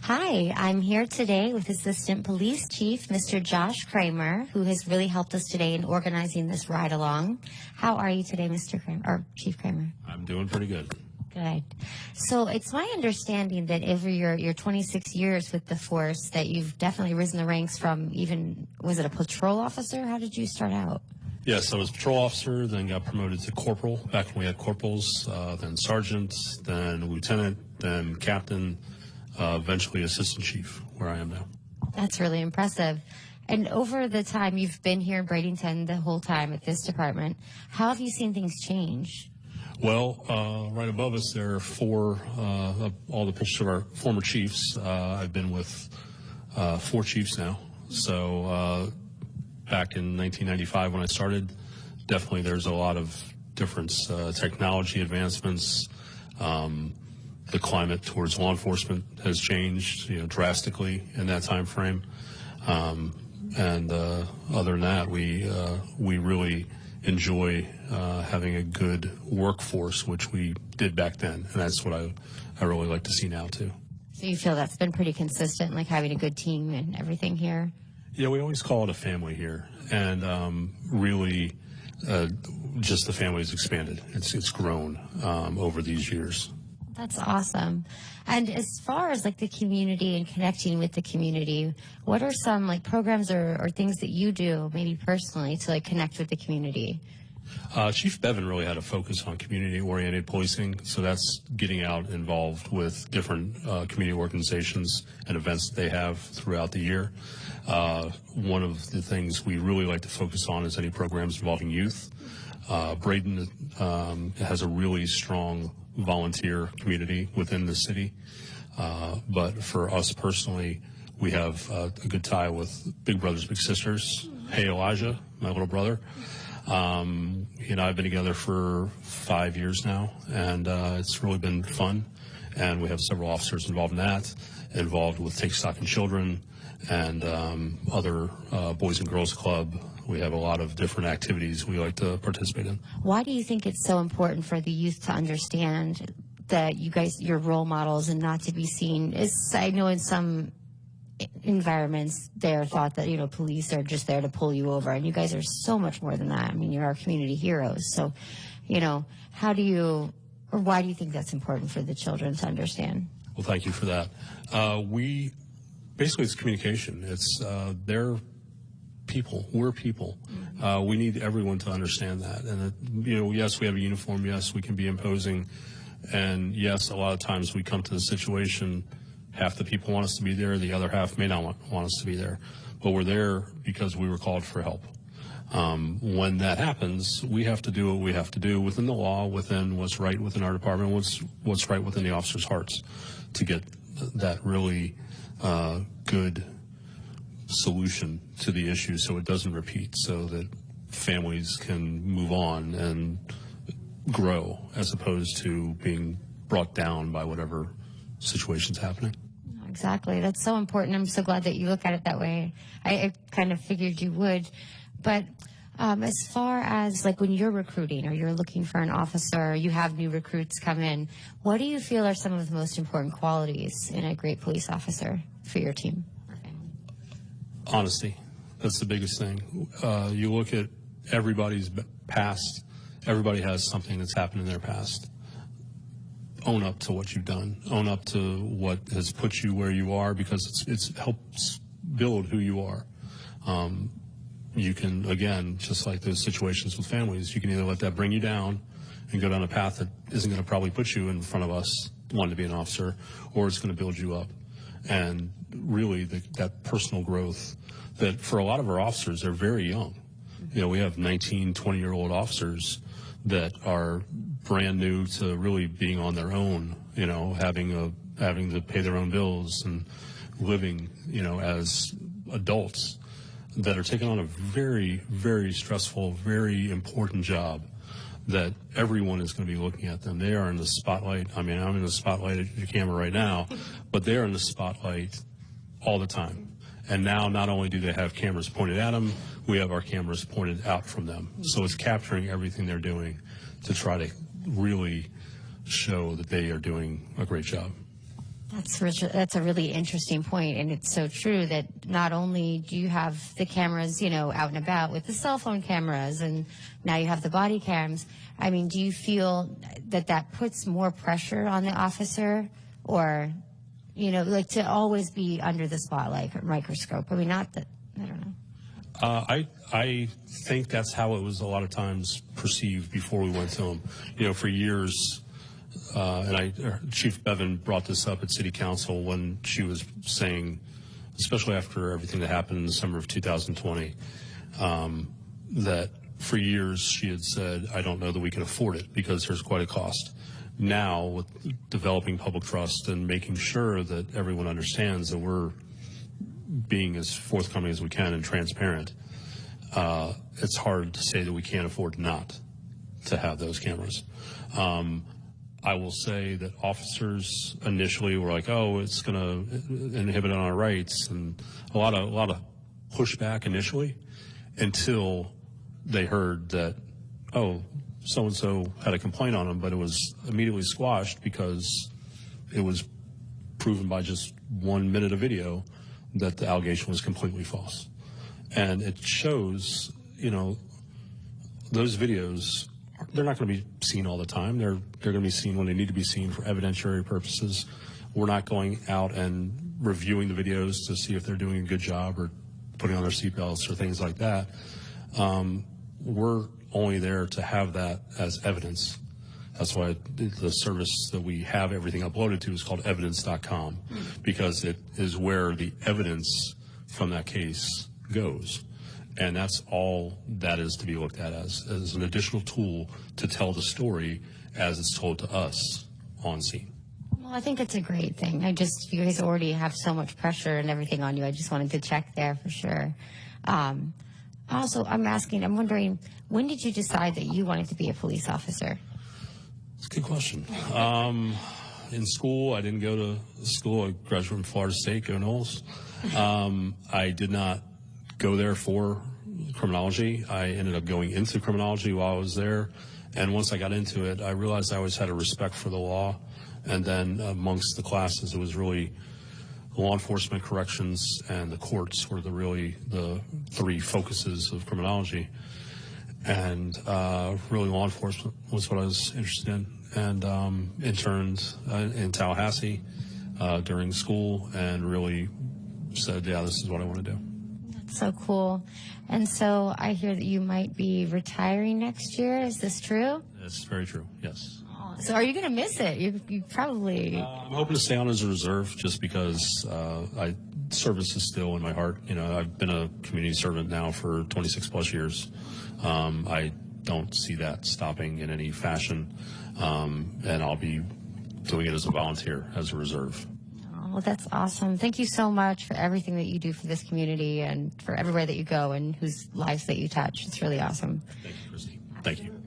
Hi, I'm here today with Assistant Police Chief, Mr. Josh Cramer, who has really helped us today in organizing this ride along. How are you today, Mr. Cramer, or Chief Cramer? I'm doing pretty good. Good. So it's my understanding that over your 26 years with the force that you've definitely risen the ranks from even, was it a patrol officer? How did you start out? Yes, I was a patrol officer, then got promoted to corporal, back when we had corporals, then sergeant, then lieutenant, then captain, eventually assistant chief, where I am now. That's really impressive. And over the time you've been here in Bradenton the whole time at this department, how have you seen things change? Well, right above us there are four, all the pictures of our former chiefs. I've been with 4 chiefs now. So back in 1995 when I started, definitely there's a lot of difference, technology advancements. The climate towards law enforcement has changed, drastically in that time frame. And other than that, we really enjoy having a good workforce, which we did back then, and that's what I really like to see now too. So you feel that's been pretty consistent, like having a good team and everything here? Yeah, we always call it a family here, and really just the family has expanded. It's grown over these years. That's awesome. And as far as like the community and connecting with the community, what are some like programs or things that you do maybe personally to like connect with the community? Chief Bevan really had a focus on community-oriented policing, so that's getting out involved with different community organizations and events that they have throughout the year. One of the things we really like to focus on is any programs involving youth. Bradenton has a really strong volunteer community within the city, but for us personally, we have a good tie with Big Brothers Big Sisters. Hey Elijah, my little brother. He and I have been together for 5 years now, and it's really been fun. And we have several officers involved in that, involved with Take Stock in Children and other Boys and Girls Club. We have a lot of different activities we like to participate in. Why do you think it's so important for the youth to understand that you guys, you're role models and not to be seen? I know in some environments they're thought that, police are just there to pull you over, and you guys are so much more than that. I mean, you're our community heroes. So, why do you think that's important for the children to understand? Well, thank you for that. Basically it's communication. It's they're people. We're people. We need everyone to understand that. And, yes, we have a uniform. Yes, we can be imposing. And, yes, a lot of times we come to the situation, half the people want us to be there, the other half may not want us to be there. But we're there because we were called for help. When that happens, we have to do what we have to do within the law, within what's right within our department, what's right within the officers' hearts to get that really good solution to the issue so it doesn't repeat, so that families can move on and grow as opposed to being brought down by whatever situation's happening. Exactly. That's so important. I'm so glad that you look at it that way. I kind of figured you would. But as far as like when you're recruiting or you're looking for an officer, you have new recruits come in, what do you feel are some of the most important qualities in a great police officer for your team? Honesty. That's the biggest thing. You look at everybody's past. Everybody has something that's happened in their past. Own up to what you've done. Own up to what has put you where you are, because it helps build who you are. You can, again, just like those situations with families, you can either let that bring you down and go down a path that isn't going to probably put you in front of us wanting to be an officer, or it's going to build you up. And really, that personal growth that for a lot of our officers, they're very young. We have 19, 20-year-old officers that are brand new to really being on their own, having to pay their own bills and living, as adults that are taking on a very, very stressful, very important job that everyone is going to be looking at them. They are in the spotlight. I mean, I'm in the spotlight at your camera right now, but they're in the spotlight all the time. And now not only do they have cameras pointed at them, we have our cameras pointed out from them. So it's capturing everything they're doing to try to really show that they are doing a great job. That's a really interesting point, and it's so true that not only do you have the cameras, out and about with the cell phone cameras, and now you have the body cams. I mean, do you feel that puts more pressure on the officer, or, like to always be under the spotlight or microscope? I mean, not that, I don't know. I think that's how it was a lot of times perceived before we went to them. For years. Chief Bevan brought this up at City Council when she was saying, especially after everything that happened in the summer of 2020, that for years she had said, I don't know that we can afford it because there's quite a cost. Now, with developing public trust and making sure that everyone understands that we're being as forthcoming as we can and transparent, it's hard to say that we can't afford not to have those cameras. I will say that officers initially were like, "Oh, it's going to inhibit on our rights," and a lot of pushback initially, until they heard that, oh, so and so had a complaint on them, but it was immediately squashed because it was proven by just 1 minute of video that the allegation was completely false, and it shows, those videos. They're not going to be seen all the time. They're going to be seen when they need to be seen for evidentiary purposes. We're not going out and reviewing the videos to see if they're doing a good job or putting on their seatbelts or things like that. We're only there to have that as evidence. That's why the service that we have everything uploaded to is called evidence.com, because it is where the evidence from that case goes. And that's all that is to be looked at as an additional tool to tell the story as it's told to us on scene. Well, I think it's a great thing. You guys already have so much pressure and everything on you. I just wanted to check there for sure. Also, I'm wondering, when did you decide that you wanted to be a police officer? It's a good question. In school, I didn't go to school. I graduated from Florida State, go Noles. I did not go there for criminology. I ended up going into criminology while I was there. And once I got into it, I realized I always had a respect for the law. And then amongst the classes, it was really law enforcement, corrections, and the courts were the three focuses of criminology. And really law enforcement was what I was interested in. And interned in Tallahassee during school and really said, yeah, this is what I want to do. That's so cool. And so I hear that you might be retiring next year. Is this true? It's very true, yes. Oh, so are you going to miss it? You probably... I'm hoping to stay on as a reserve just because service is still in my heart. I've been a community servant now for 26 plus years. I don't see that stopping in any fashion. And I'll be doing it as a volunteer, as a reserve. Oh, that's awesome. Thank you so much for everything that you do for this community and for everywhere that you go and whose lives that you touch. It's really awesome. Thank you, Christy. Thank you.